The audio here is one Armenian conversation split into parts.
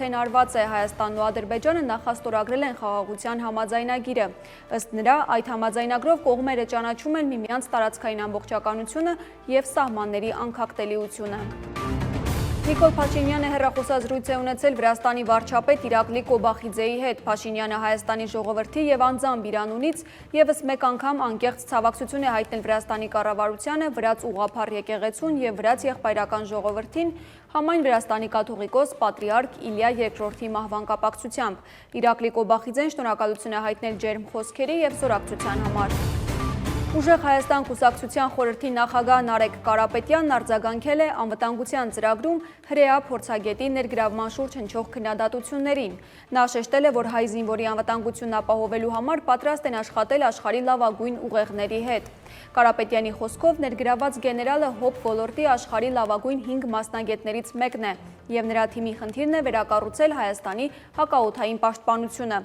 Արված է Հայաստանն ու Ադրբեջանը նախաստորագրել են խաղաղության համաձայնագիրը։ Ըստ նրա, այդ համաձայնագրով կողմերը ճանաչում են միմյանց տարածքային ամբողջականությունը և սահմանների անկախտելիությունը։ Նիկոլ Փաշինյանը հեռախոսազրույց է ունեցել Վրաստանի վարչապետ Իրակլի Կոբախիձեի հետ։ Փաշինյանը Հայաստանի ժողովրդի և անձամբ իր անունից ևս մեկ անգամ անկեղծ ցավակցություն է հայտնել Վրաստանի կառավարությանը, վրաց ուղղափառ եկեղեցուն և վրաց եղբայրական ժողովրդին համայն Վրաստանի կաթողիկոս պատրիարք Իլյա II-ի մահվան կապակցությամբ։ Իրակլի Կոբախիձեն շնորհակալություն է հայտնել ջերմ խոսքերի և զորակցության համար։ Ուժեղ Հայաստան կուսակցության խորհրդի նախագահ Նարեկ Կարապետյանն արձագանքել է անվտանգության ծրագրում հրեա փորձագետի ներգրավման շուրջ հնչող քննադատություններին։ Նա շեշտել է, որ հայ զինվորի անվտանգությունն ապահովելու համար պատրաստ են աշխատել աշխարհի լավագույն ուղեղների հետ։ Կարապետյանի խոսքով ներգրավված գեներալը հոբ ոլորտի աշխարհի լավագույն 5 մասնագետներից մեկն է, և նրա թիմի խնդիրն է վերակառուցել Հայաստանի հակաօդային պաշտպանությունը։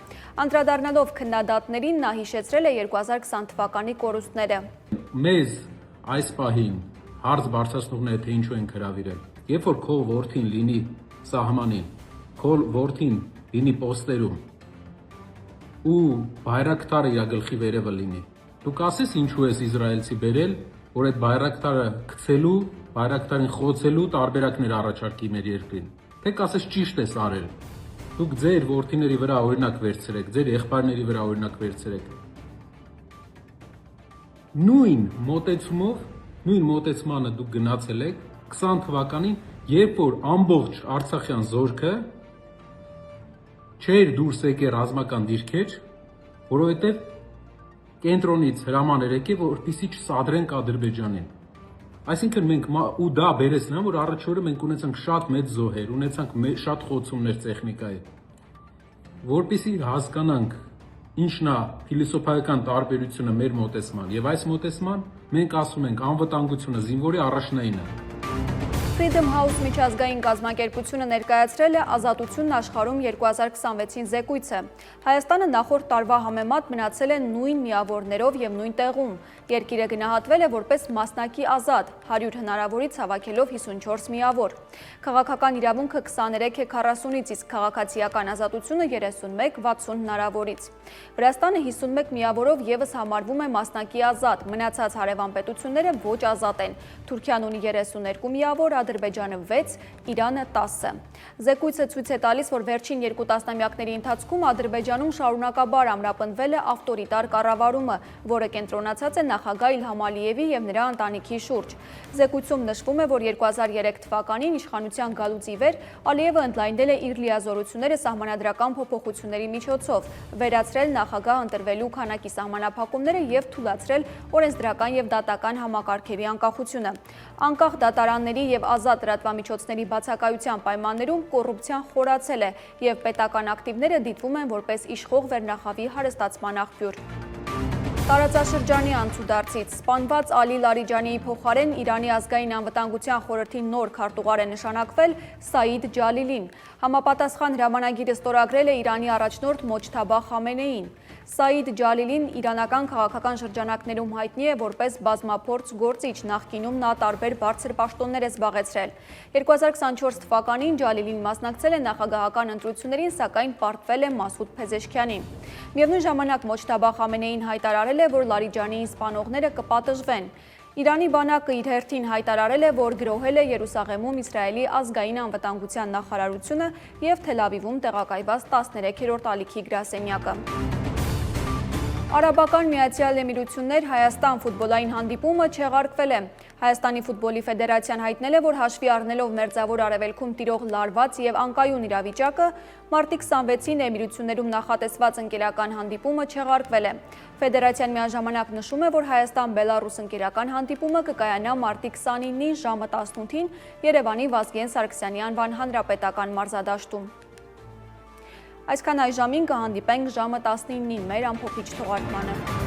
Անդրադառնալով քննադատներին, նա հիշեցրել է 2020 թվականի կորուստները։ Մեզ այս պահին հարց բարձրացնողները թե ինչու են հրավիրել։ Երբ որ քո որդին լինի սահմանին, քո որդին լինի պոստերում ու բայրակտարը իր գլխի վերևը լինի, դու կասես ինչու ես իսրայելցի բերել, որ այդ բայրակտարը գցելու, բայրակտարին խոցելու տարբերակներ առաջարկի մեր երկրին, թե կասես ճիշտ ես արել։ Դուք ձեր որդիների վրա օրինակ վերցրեք, ձեր եղբայրների վրա օրինակ վերցրեք։ Նույն մոտեցմանը դուք գնացել եք 20 թվականին, երբ որ ամբողջ Արցախյան զորքը չէր դուրս եկել ռազմական դիրքեր, որովհետև կենտրոնից հրաման էր եկել, որպեսզի չսադրենք Ադրբեջանին։ Այսինքն մենք ու դա բերեց նրան, որ առաջ օրը մենք ունեցանք շատ մեծ զոհեր, ունեցանք շատ խոցումներ տեխնիկայի, որպեսզի հասկանանք ինչն է փիլիսոփայական տարբերությունը մեր մոտեցման, եւ այս մոտեցման մենք ասում ենք անվտանգությունը զինվորի առաջնային է։ Freedom House միջազգային կազմակերպությունը ներկայացրել է Ազատությունն աշխարհում 2026-ին զեկույցը։ Հայաստանը նախորդ տարվա համեմատ մնացել է նույն միավորներով և նույն տեղում։ Երկիրը գնահատվել է որպես մասնակի ազատ, 100 հնարավորից հավաքելով 54 միավոր։ Քաղաքական իրավունքը 23 է 40-ից, իսկ քաղաքացիական ազատությունը 31-60 հնարավորից։ Վրաստանը 51 միավորով ևս համարվում է մասնակի ազատ, մնացած հարևան պետությունները ոչ ազատ են։ Թուրքիան ունի 32 միավոր, Ադրբեջանը 6, Իրանը 10։ Զեկույցը ցույց է տալիս, որ վերջին 2 տասնամյակների ընթացքում Ադրբեջանում շարունակաբար ամրապնդվել է ավտորիտար կառավարումը, որը կենտրոնացած է նախագահ Իլհամ Ալիևի և նրա ընտանիքի շուրջ։ Զեկույցում նշվում է, որ 2003 թվականին իշխանության գալուց ի վեր Ալիևը ընդլայնել է իր լիազորությունները սահմանադրական փոփոխությունների միջոցով, վերացրել նախագահ ընտրվելու քանակի սահմանափակումները և թույլատրել օրենսդրական և դատական համակարգերի անկախությունը։ Անկախ դատարանների և ազատ լրատվամիջոցների բացակայության պայմաններում կոռուպցիան խորացել է և պետական ակտիվները դիտվում են որպես իշխող վերնախավի հարստացման աղբյուր։ Տարածաշրջանի անցուդարձից սպանված Ալի Լարիջանիի փոխարեն Իրանի ազգային անվտանգության խորհրդի նոր քարտուղար է նշանակվել Սաիդ Ջալիլին։ Համապատասխան հրամանագիրը ստորագրել է Իրանի առաջնորդ Մոջթաբա Խամենեին։ Սաիդ Ջալիլին իրանական քաղաքական շրջանակներում հայտնի է որպես բազմափորձ գործիչ, նախկինում նա տարբեր բարձր պաշտոններ է զբաղեցրել։ 2024 թվականին Ջալիլին մասնակցել է նախագահական ընտրություններին, սակայն պարտվել է Մասուդ Փեզեշքյանին։ Միևնույն ժամանակ Մոջթաբա Խամենեին հայտարարել է, որ Լարիջանիի սպանողները կպատժվեն։ Իրանի բանակը իր հերթին հայտարարել է, որ գրոհել է Երուսաղեմում Իսրայելի ազգային անվտանգության նախարարությունը և Թել Ավիվում տեղակայված 13-րդ ալիքի գրասենյակը։ Արաբական Միացյալ Էմիրություններ Հայաստան ֆուտբոլային հանդիպումը չեղարկվել է։ Հայաստանի ֆուտբոլի ֆեդերացիան հայտնել է, որ հաշվի առնելով Մերձավոր Արևելքում տիրող լարված և անկայուն իրավիճակը, մարտի 26-ին Էմիրություններում նախատեսված ընկերական հանդիպումը չեղարկվել է։ Ֆեդերացիան միաժամանակ նշում է, որ Հայաստան-Բելառուս ընկերական հանդիպումը կկայանա մարտի 29-ին ժամը 18-ին Երևանի Վազգեն Սարգսյանի անվան հանրապետական մարզադաշտում։ Այսքան այժմին կհանդիպենք ժամը 19-ին մեր ամփոփիչ թողարկմանը։